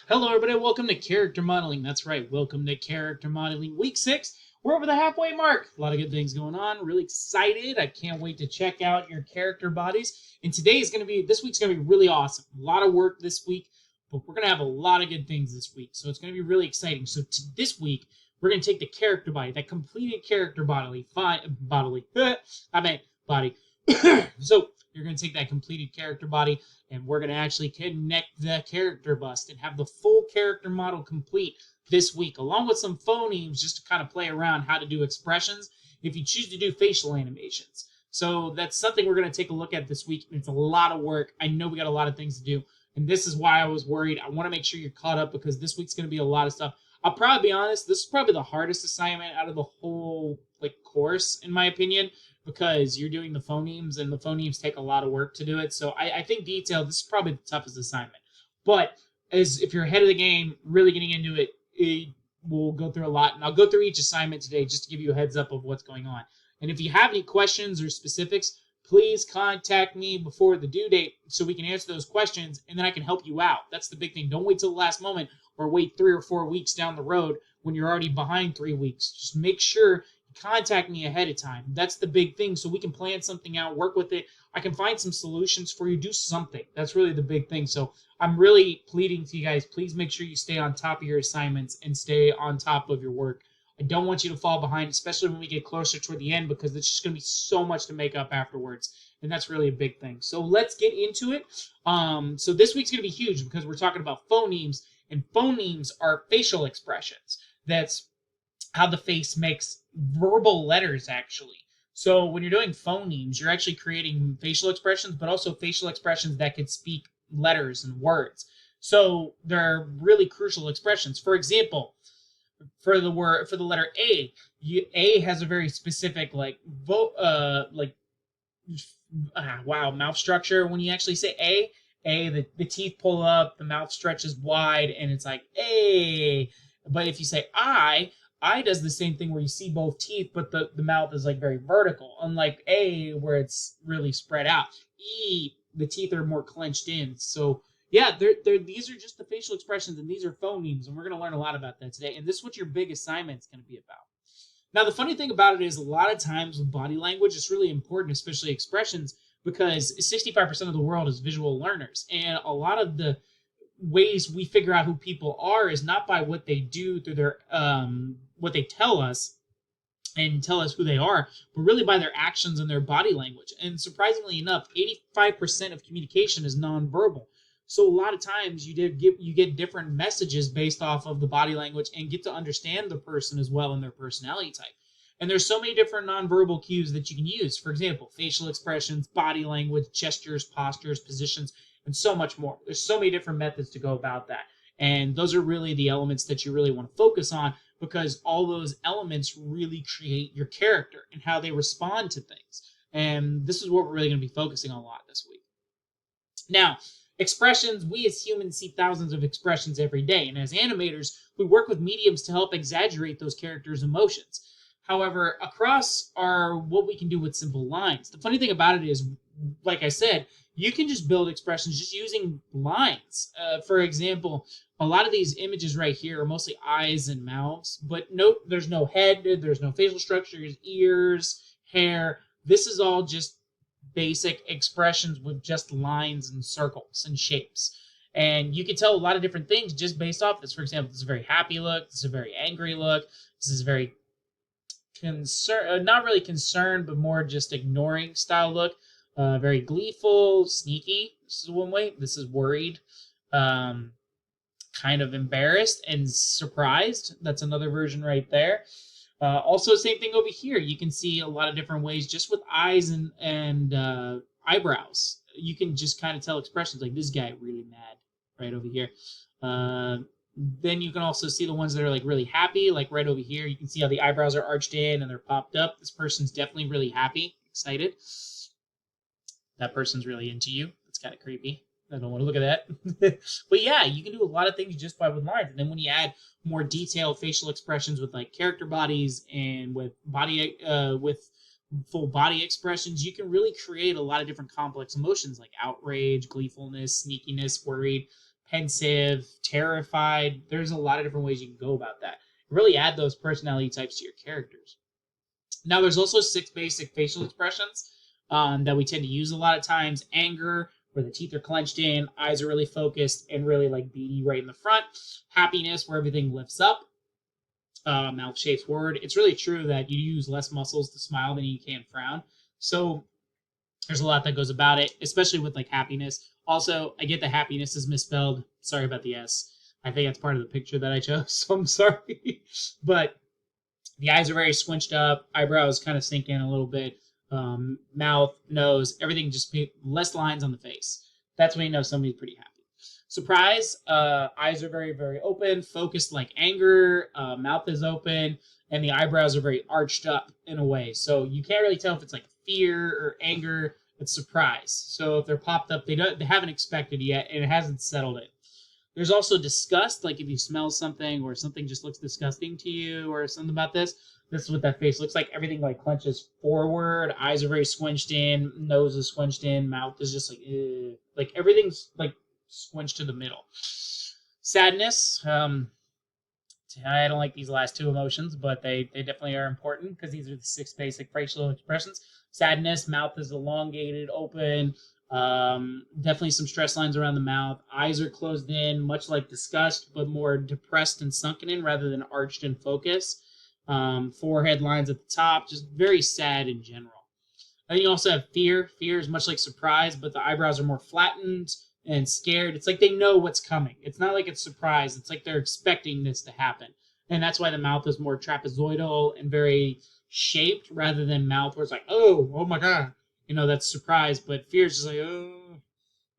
Hello, everybody. Welcome to Character Modeling. That's right. Welcome to Character Modeling Week 6. We're over the halfway mark. A lot of good things going on. Really excited. I can't wait to check out your character bodies. And this week's going to be really awesome. A lot of work this week, but we're going to have a lot of good things this week. So it's going to be really exciting. So this week, we're going to take the character body, that completed character body. So you're going to take that completed character body and we're going to actually connect the character bust and have the full character model complete this week, along with some phonemes just to kind of play around how to do expressions if you choose to do facial animations. So that's something we're going to take a look at this week. It's a lot of work. I know we got a lot of things to do, and this is why I was worried. I want to make sure you're caught up because this week's going to be a lot of stuff. I'll probably be honest, this is probably the hardest assignment out of the whole course, in my opinion, because you're doing the phonemes, and the phonemes take a lot of work to do it. So I think this is probably the toughest assignment. But if you're ahead of the game, really getting into it, we'll go through a lot. And I'll go through each assignment today just to give you a heads up of what's going on. And if you have any questions or specifics, please contact me before the due date so we can answer those questions, and then I can help you out. That's the big thing. Don't wait till the last moment or wait 3 or 4 weeks down the road when you're already behind 3 weeks. Just make sure contact me ahead of time. That's the big thing, so we can plan something out, work with it. I can find some solutions for you, do something. That's really the big thing. So I'm really pleading to you guys, please make sure you stay on top of your assignments and stay on top of your work. I don't want you to fall behind, especially when we get closer toward the end, because it's just going to be so much to make up afterwards, and that's really a big thing. So let's get into it. So this week's going to be huge because we're talking about phonemes, and phonemes are facial expressions. That's how the face makes verbal letters, actually. So when you're doing phonemes, you're actually creating facial expressions, but also facial expressions that could speak letters and words. So they're really crucial expressions. For example, for the letter A, A has a very specific mouth structure. When you actually say the teeth pull up, the mouth stretches wide, and it's like A. But if you say I does the same thing where you see both teeth, but the mouth is very vertical, unlike A where it's really spread out. E, the teeth are more clenched in. So yeah, these are just the facial expressions, and these are phonemes, and we're going to learn a lot about that today. And this is what your big assignment is going to be about. Now, the funny thing about it is a lot of times with body language, it's really important, especially expressions, because 65% of the world is visual learners, and a lot of the ways we figure out who people are is not by what they do through their what they tell us and tell us who they are, but really by their actions and their body language. And surprisingly enough, 85% of communication is nonverbal. So a lot of times you get different messages based off of the body language and get to understand the person as well and their personality type. And there's so many different nonverbal cues that you can use. For example, facial expressions, body language, gestures, postures, positions, and so much more. There's so many different methods to go about that. And those are really the elements that you really want to focus on, because all those elements really create your character and how they respond to things. And this is what we're really going to be focusing on a lot this week. Now, expressions, we as humans see thousands of expressions every day. And as animators, we work with mediums to help exaggerate those characters' emotions. However, across are what we can do with simple lines. The funny thing about it is, like I said, you can just build expressions just using lines. For example, a lot of these images right here are mostly eyes and mouths, but note there's no head, there's no facial structures, ears, hair. This is all just basic expressions with just lines and circles and shapes. And you can tell a lot of different things just based off this. For example, this is a very happy look, this is a very angry look, this is a very not really concerned, but more just ignoring style look. Very gleeful, sneaky. This is one way. This is worried, kind of embarrassed and surprised. That's another version right there. Also, same thing over here. You can see a lot of different ways just with eyes and eyebrows. You can just kind of tell expressions like this guy really mad right over here. Then you can also see the ones that are really happy, like right over here. You can see how the eyebrows are arched in and they're popped up. This person's definitely really happy, excited. That person's really into you. It's kind of creepy. I don't want to look at that. But yeah, you can do a lot of things just with lines. And then when you add more detailed facial expressions with character bodies and with full body expressions, you can really create a lot of different complex emotions like outrage, gleefulness, sneakiness, worried, pensive, terrified. There's a lot of different ways you can go about that. Really add those personality types to your characters. Now, there's also 6 basic facial expressions that we tend to use a lot of times. Anger, where the teeth are clenched in, eyes are really focused and really like beady right in the front. Happiness, where everything lifts up, mouth shapes forward. It's really true that you use less muscles to smile than you can frown. So there's a lot that goes about it, especially with like happiness. Also, I get the happiness is misspelled. Sorry about the S. I think that's part of the picture that I chose, so I'm sorry. But the eyes are very squinched up, eyebrows kind of sink in a little bit, mouth, nose, everything just less lines on the face. That's when you know somebody's pretty happy. Surprise, eyes are very, very open, focused like anger, mouth is open, and the eyebrows are very arched up in a way. So you can't really tell if it's like fear or anger. It's surprise. So if they're popped up, they haven't expected yet, and it hasn't settled in. There's also disgust, like if you smell something or something just looks disgusting to you or something about this. This is what that face looks like. Everything like clenches forward, eyes are very squinched in, nose is squinched in, mouth is just like everything's like squinched to the middle. Sadness. I don't like these last 2 emotions, but they definitely are important because these are the 6 basic facial expressions. Sadness, mouth is elongated, open. Definitely some stress lines around the mouth. Eyes are closed in, much like disgust, but more depressed and sunken in rather than arched and focused. Forehead lines at the top, just very sad in general. Then you also have fear. Fear is much like surprise, but the eyebrows are more flattened and scared. It's like they know what's coming. It's not like it's surprise. It's like they're expecting this to happen. And that's why the mouth is more trapezoidal and very shaped rather than mouth where it's like, oh my God. You know, that's surprise. But fear is just like, oh,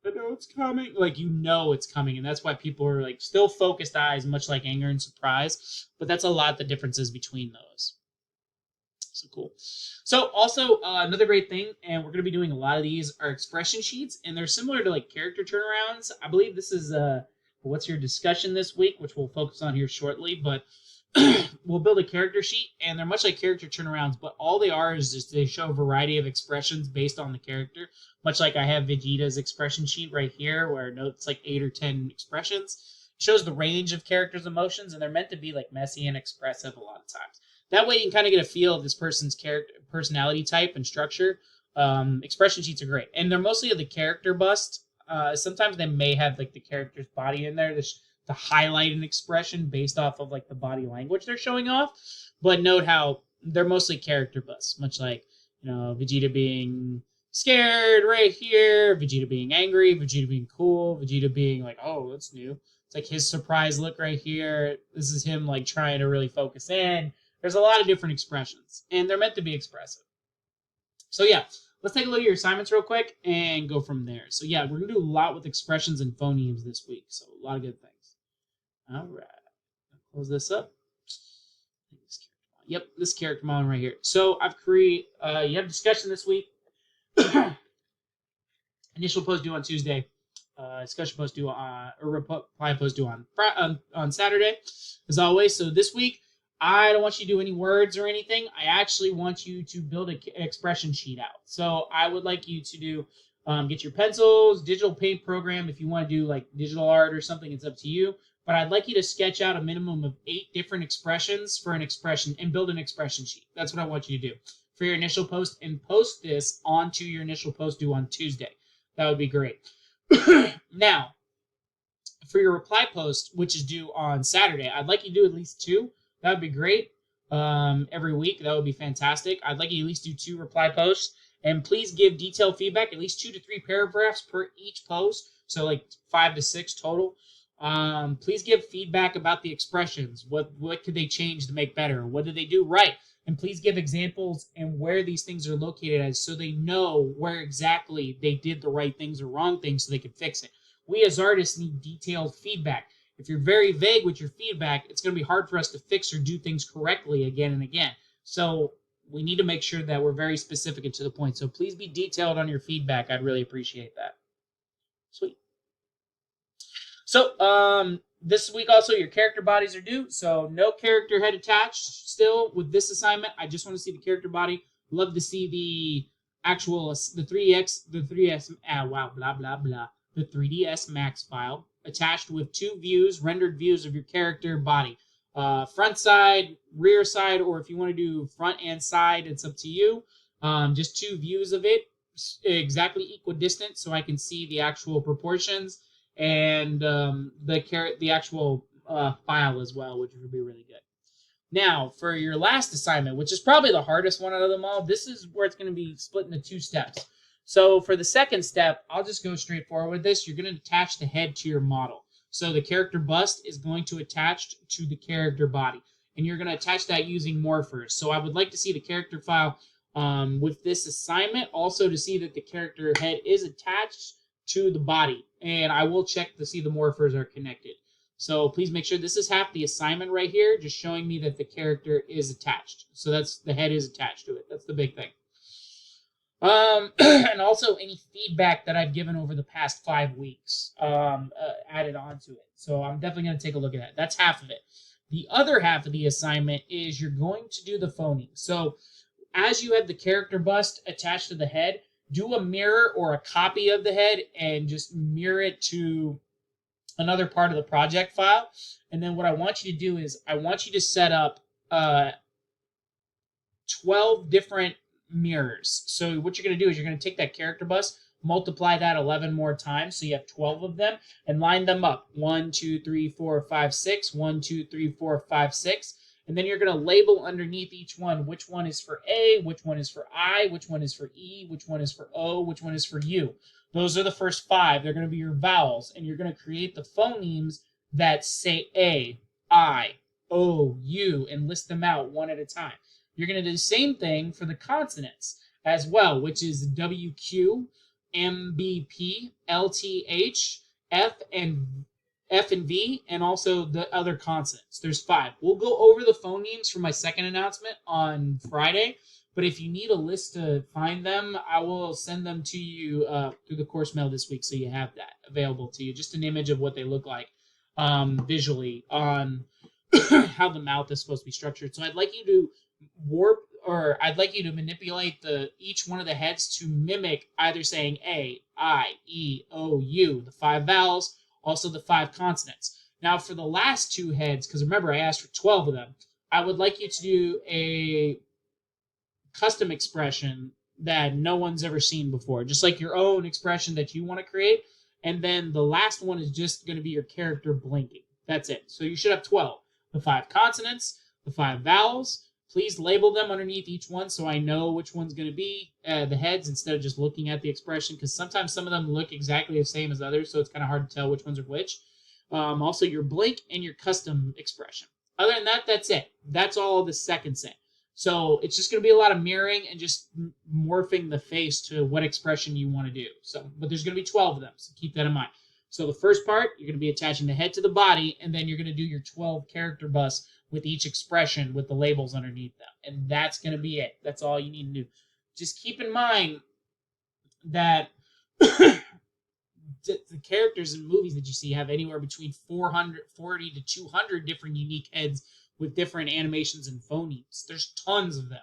I know it's coming. Like, you know it's coming. And that's why people are like still focused eyes, much like anger and surprise. But that's a lot the differences between those. So cool. So also another great thing, and we're going to be doing a lot of these, are expression sheets, and they're similar to like character turnarounds. I believe this is what's your discussion this week, which we'll focus on here shortly, but we'll build a character sheet, and they're much like character turnarounds, but all they are is just they show a variety of expressions based on the character, much like I have Vegeta's expression sheet right here, where it's like 8 or 10 expressions. It shows the range of characters' emotions, and they're meant to be like messy and expressive a lot of times. That way you can kind of get a feel of this person's character, personality type and structure. Expression sheets are great. And they're mostly of the character bust. Sometimes they may have like the character's body in there to highlight an expression based off of like the body language they're showing off. But note how they're mostly character busts, much like, you know, Vegeta being scared right here, Vegeta being angry, Vegeta being cool, Vegeta being like, oh, that's new. It's like his surprise look right here. This is him like trying to really focus in. There's a lot of different expressions, and they're meant to be expressive. So yeah, let's take a look at your assignments real quick and go from there. So yeah, we're going to do a lot with expressions and phonemes this week, so a lot of good things. All right. Close this up. Yep, this character model right here. So I've created, you have discussion this week. Initial post due on Tuesday. Discussion post due on, or reply post due on Saturday, as always. So this week, I don't want you to do any words or anything. I actually want you to build an expression sheet out. So I would like you to do, get your pencils, digital paint program. If you want to do like digital art or something, it's up to you. But I'd like you to sketch out a minimum of 8 different expressions for an expression and build an expression sheet. That's what I want you to do for your initial post, and post this onto your initial post due on Tuesday. That would be great. Now, for your reply post, which is due on Saturday, I'd like you to do at least 2. That would be great. Every week, that would be fantastic. I'd like you to at least do 2 reply posts. And please give detailed feedback, at least 2 to 3 paragraphs per each post. So like 5 to 6 total. Please give feedback about the expressions. What could they change to make better? What did they do right? And please give examples and where these things are located as, so they know where exactly they did the right things or wrong things so they can fix it. We as artists need detailed feedback. If you're very vague with your feedback, it's going to be hard for us to fix or do things correctly again and again. So we need to make sure that we're very specific and to the point. So please be detailed on your feedback. I'd really appreciate that. Sweet. So this week also your character bodies are due. So no character head attached still with this assignment. I just want to see the character body. Love to see the actual, the 3DS Max file. attached with 2 views, rendered views of your character body. Front side, rear side, or if you want to do front and side, it's up to you. Just 2 views of it, exactly equidistant, so I can see the actual proportions and the actual file as well, which would be really good. Now, for your last assignment, which is probably the hardest one out of them all, this is where it's going to be split into 2 steps. So for the second step, I'll just go straight forward with this. You're going to attach the head to your model. So the character bust is going to attach to the character body. And you're going to attach that using morphers. So I would like to see the character file with this assignment, also to see that the character head is attached to the body. And I will check to see the morphers are connected. So please make sure this is half the assignment right here, just showing me that the character is attached. So that's the head is attached to it. That's the big thing. And also any feedback that I've given over the past 5 weeks added onto it. So I'm definitely going to take a look at that. That's half of it. The other half of the assignment is you're going to do the phoning. So as you have the character bust attached to the head, do a mirror or a copy of the head and just mirror it to another part of the project file. And then what I want you to do is I want you to set up 12 different mirrors. So what you're going to do is you're going to take that character bus, multiply that 11 more times, so you have 12 of them, and line them up. 1, 2, 3, 4, 5, 6. 1, 2, 3, 4, 5, 6. And then you're going to label underneath each one which one is for A, which one is for I, which one is for E, which one is for O, which one is for U. Those are the first 5. They're going to be your vowels, and you're going to create the phonemes that say A, I, O, U, and list them out one at a time. You're going to do the same thing for the consonants as well, which is W, Q, M, B, P, L, T, H, F, and V, and also the other consonants. There's 5. We'll go over the phonemes for my second announcement on Friday. But if you need a list to find them, I will send them to you through the course mail this week, so you have that available to you. Just an image of what they look like visually on how the mouth is supposed to be structured. So I'd like you to I'd like you to manipulate each one of the heads to mimic either saying A, I, E, O, U, the 5 vowels, also the 5 consonants. Now for the last 2 heads, because remember I asked for 12 of them, I would like you to do a custom expression that no one's ever seen before, just like your own expression that you want to create. And then the last one is just going to be your character blinking. That's it. So you should have 12. The 5 consonants, the 5 vowels. Please label them underneath each one so I know which one's going to be the heads instead of just looking at the expression, because sometimes some of them look exactly the same as others, so it's kind of hard to tell which ones are which. Also your blink and your custom expression. Other than that, that's it. That's all the second set. So it's just going to be a lot of mirroring and just morphing the face to what expression you want to do. But there's going to be 12 of them, so keep that in mind. So the first part, you're going to be attaching the head to the body, and then you're going to do your 12 character bus with each expression with the labels underneath them. And that's going to be it. That's all you need to do. Just keep in mind that the characters in movies that you see have anywhere between 440 to 200 different unique heads with different animations and phonemes. There's tons of them.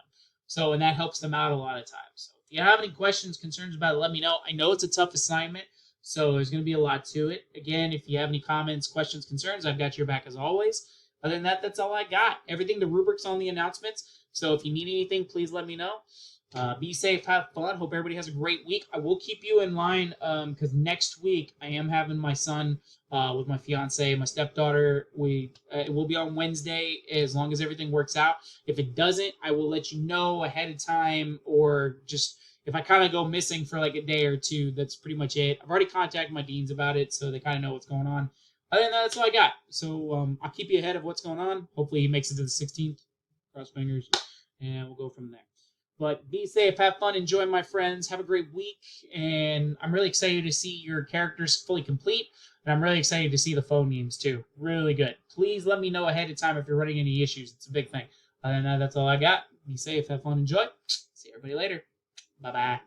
And that helps them out a lot of times. So if you have any questions, concerns about it, let me know. I know it's a tough assignment, so there's going to be a lot to it. Again, if you have any comments, questions, concerns, I've got your back as always. Other than that, that's all I got. Everything, the rubrics on the announcements. So if you need anything, please let me know. Be safe, have fun. Hope everybody has a great week. I will keep you in line because next week I am having my son with my fiance, my stepdaughter. It will be on Wednesday as long as everything works out. If it doesn't, I will let you know ahead of time, or just if I kind of go missing for like a day or two, that's pretty much it. I've already contacted my deans about it, so they kind of know what's going on. Other than that, that's all I got. So I'll keep you ahead of what's going on. Hopefully he makes it to the 16th. Cross fingers. And we'll go from there. But be safe, have fun, enjoy, my friends. Have a great week. And I'm really excited to see your characters fully complete. And I'm really excited to see the phonemes too. Really good. Please let me know ahead of time if you're running any issues. It's a big thing. Other than that, that's all I got. Be safe, have fun, enjoy. See everybody later. Bye-bye.